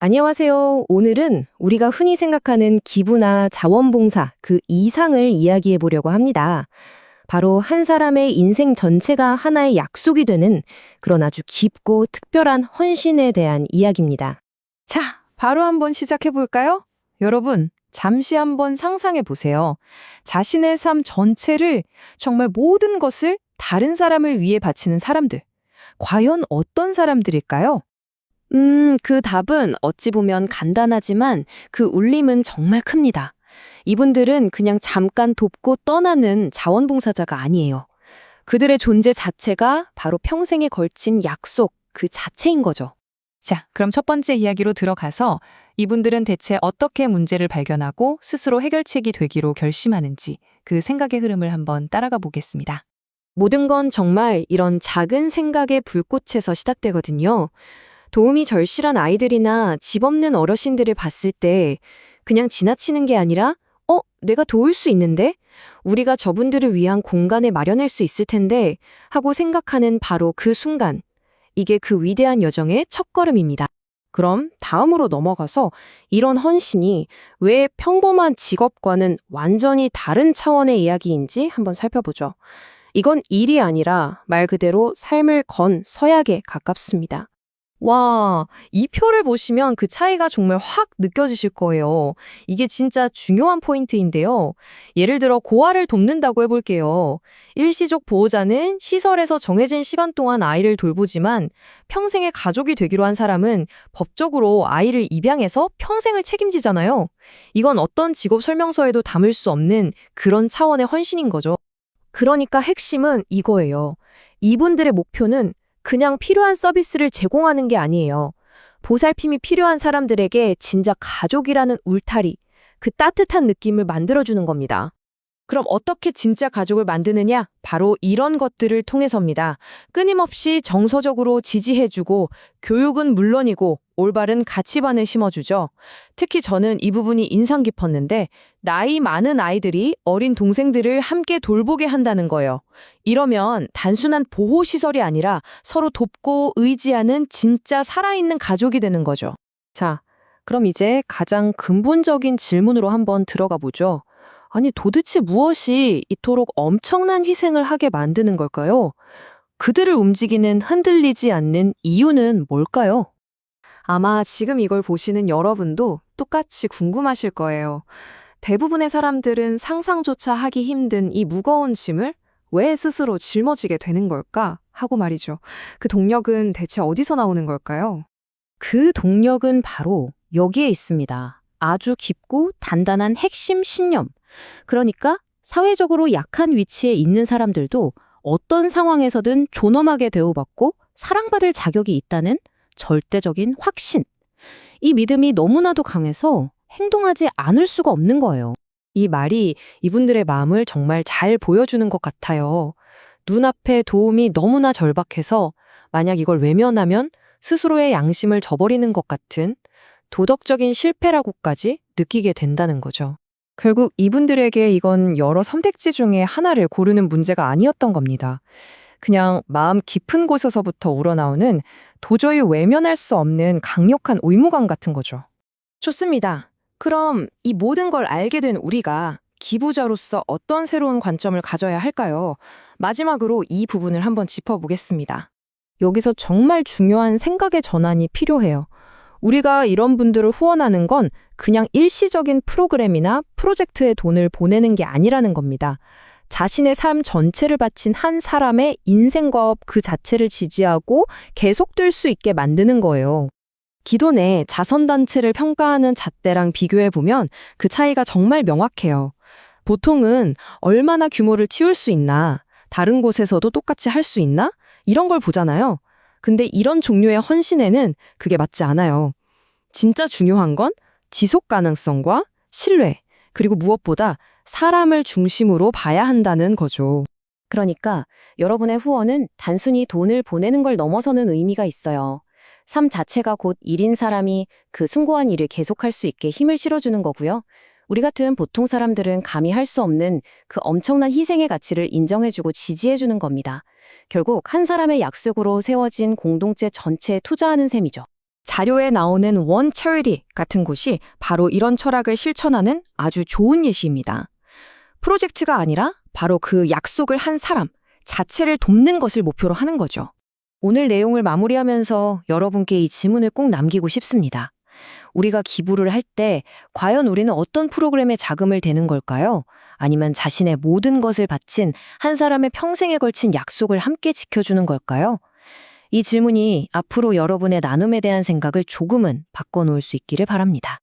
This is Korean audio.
안녕하세요. 오늘은 우리가 흔히 생각하는 기부나 자원봉사 그 이상을 이야기해 보려고 합니다. 바로 한 사람의 인생 전체가 하나의 약속이 되는 그런 아주 깊고 특별한 헌신에 대한 이야기입니다. 자, 바로 한번 시작해 볼까요? 여러분, 잠시 한번 상상해 보세요. 자신의 삶 전체를 정말 모든 것을 다른 사람을 위해 바치는 사람들. 과연 어떤 사람들일까요? 그 답은 어찌 보면 간단하지만 그 울림은 정말 큽니다. 이분들은 그냥 잠깐 돕고 떠나는 자원봉사자가 아니에요. 그들의 존재 자체가 바로 평생에 걸친 약속 그 자체인 거죠. 자, 그럼 첫 번째 이야기로 들어가서 이분들은 대체 어떻게 문제를 발견하고 스스로 해결책이 되기로 결심하는지 그 생각의 흐름을 한번 따라가 보겠습니다. 모든 건 정말 이런 작은 생각의 불꽃에서 시작되거든요. 도움이 절실한 아이들이나 집 없는 어르신들을 봤을 때 그냥 지나치는 게 아니라 내가 도울 수 있는데? 우리가 저분들을 위한 공간을 마련할 수 있을 텐데 하고 생각하는 바로 그 순간. 이게 그 위대한 여정의 첫걸음입니다. 그럼 다음으로 넘어가서 이런 헌신이 왜 평범한 직업과는 완전히 다른 차원의 이야기인지 한번 살펴보죠. 이건 일이 아니라 말 그대로 삶을 건 서약에 가깝습니다. 와, 이 표를 보시면 그 차이가 정말 확 느껴지실 거예요. 이게 진짜 중요한 포인트인데요. 예를 들어 고아를 돕는다고 해볼게요. 일시적 보호자는 시설에서 정해진 시간 동안 아이를 돌보지만 평생의 가족이 되기로 한 사람은 법적으로 아이를 입양해서 평생을 책임지잖아요. 이건 어떤 직업 설명서에도 담을 수 없는 그런 차원의 헌신인 거죠. 그러니까 핵심은 이거예요. 이분들의 목표는 그냥 필요한 서비스를 제공하는 게 아니에요. 보살핌이 필요한 사람들에게 진짜 가족이라는 울타리, 그 따뜻한 느낌을 만들어주는 겁니다. 그럼 어떻게 진짜 가족을 만드느냐? 바로 이런 것들을 통해서입니다. 끊임없이 정서적으로 지지해주고 교육은 물론이고 올바른 가치관을 심어주죠. 특히 저는 이 부분이 인상 깊었는데 나이 많은 아이들이 어린 동생들을 함께 돌보게 한다는 거예요. 이러면 단순한 보호시설이 아니라 서로 돕고 의지하는 진짜 살아있는 가족이 되는 거죠. 자, 그럼 이제 가장 근본적인 질문으로 한번 들어가 보죠. 아니, 도대체 무엇이 이토록 엄청난 희생을 하게 만드는 걸까요? 그들을 움직이는 흔들리지 않는 이유는 뭘까요? 아마 지금 이걸 보시는 여러분도 똑같이 궁금하실 거예요. 대부분의 사람들은 상상조차 하기 힘든 이 무거운 짐을 왜 스스로 짊어지게 되는 걸까? 하고 말이죠. 그 동력은 대체 어디서 나오는 걸까요? 그 동력은 바로 여기에 있습니다. 아주 깊고 단단한 핵심 신념. 그러니까 사회적으로 약한 위치에 있는 사람들도 어떤 상황에서든 존엄하게 대우받고 사랑받을 자격이 있다는 절대적인 확신. 이 믿음이 너무나도 강해서 행동하지 않을 수가 없는 거예요. 이 말이 이분들의 마음을 정말 잘 보여주는 것 같아요. 눈앞에 도움이 너무나 절박해서 만약 이걸 외면하면 스스로의 양심을 저버리는 것 같은 도덕적인 실패라고까지 느끼게 된다는 거죠. 결국 이분들에게 이건 여러 선택지 중에 하나를 고르는 문제가 아니었던 겁니다. 그냥 마음 깊은 곳에서부터 우러나오는 도저히 외면할 수 없는 강력한 의무감 같은 거죠. 좋습니다. 그럼 이 모든 걸 알게 된 우리가 기부자로서 어떤 새로운 관점을 가져야 할까요? 마지막으로 이 부분을 한번 짚어보겠습니다. 여기서 정말 중요한 생각의 전환이 필요해요. 우리가 이런 분들을 후원하는 건 그냥 일시적인 프로그램이나 프로젝트에 돈을 보내는 게 아니라는 겁니다. 자신의 삶 전체를 바친 한 사람의 인생과 그 자체를 지지하고 계속될 수 있게 만드는 거예요. 기존의 자선단체를 평가하는 잣대랑 비교해보면 그 차이가 정말 명확해요. 보통은 얼마나 규모를 치울 수 있나, 다른 곳에서도 똑같이 할 수 있나? 이런 걸 보잖아요. 근데 이런 종류의 헌신에는 그게 맞지 않아요. 진짜 중요한 건 지속 가능성과 신뢰, 그리고 무엇보다 사람을 중심으로 봐야 한다는 거죠. 그러니까 여러분의 후원은 단순히 돈을 보내는 걸 넘어서는 의미가 있어요. 삶 자체가 곧 일인 사람이 그 숭고한 일을 계속할 수 있게 힘을 실어주는 거고요. 우리 같은 보통 사람들은 감히 할 수 없는 그 엄청난 희생의 가치를 인정해주고 지지해주는 겁니다. 결국 한 사람의 약속으로 세워진 공동체 전체에 투자하는 셈이죠. 자료에 나오는 원 체리티 같은 곳이 바로 이런 철학을 실천하는 아주 좋은 예시입니다. 프로젝트가 아니라 바로 그 약속을 한 사람 자체를 돕는 것을 목표로 하는 거죠. 오늘 내용을 마무리하면서 여러분께 이 질문을 꼭 남기고 싶습니다. 우리가 기부를 할 때 과연 우리는 어떤 프로그램에 자금을 대는 걸까요? 아니면 자신의 모든 것을 바친 한 사람의 평생에 걸친 약속을 함께 지켜주는 걸까요? 이 질문이 앞으로 여러분의 나눔에 대한 생각을 조금은 바꿔놓을 수 있기를 바랍니다.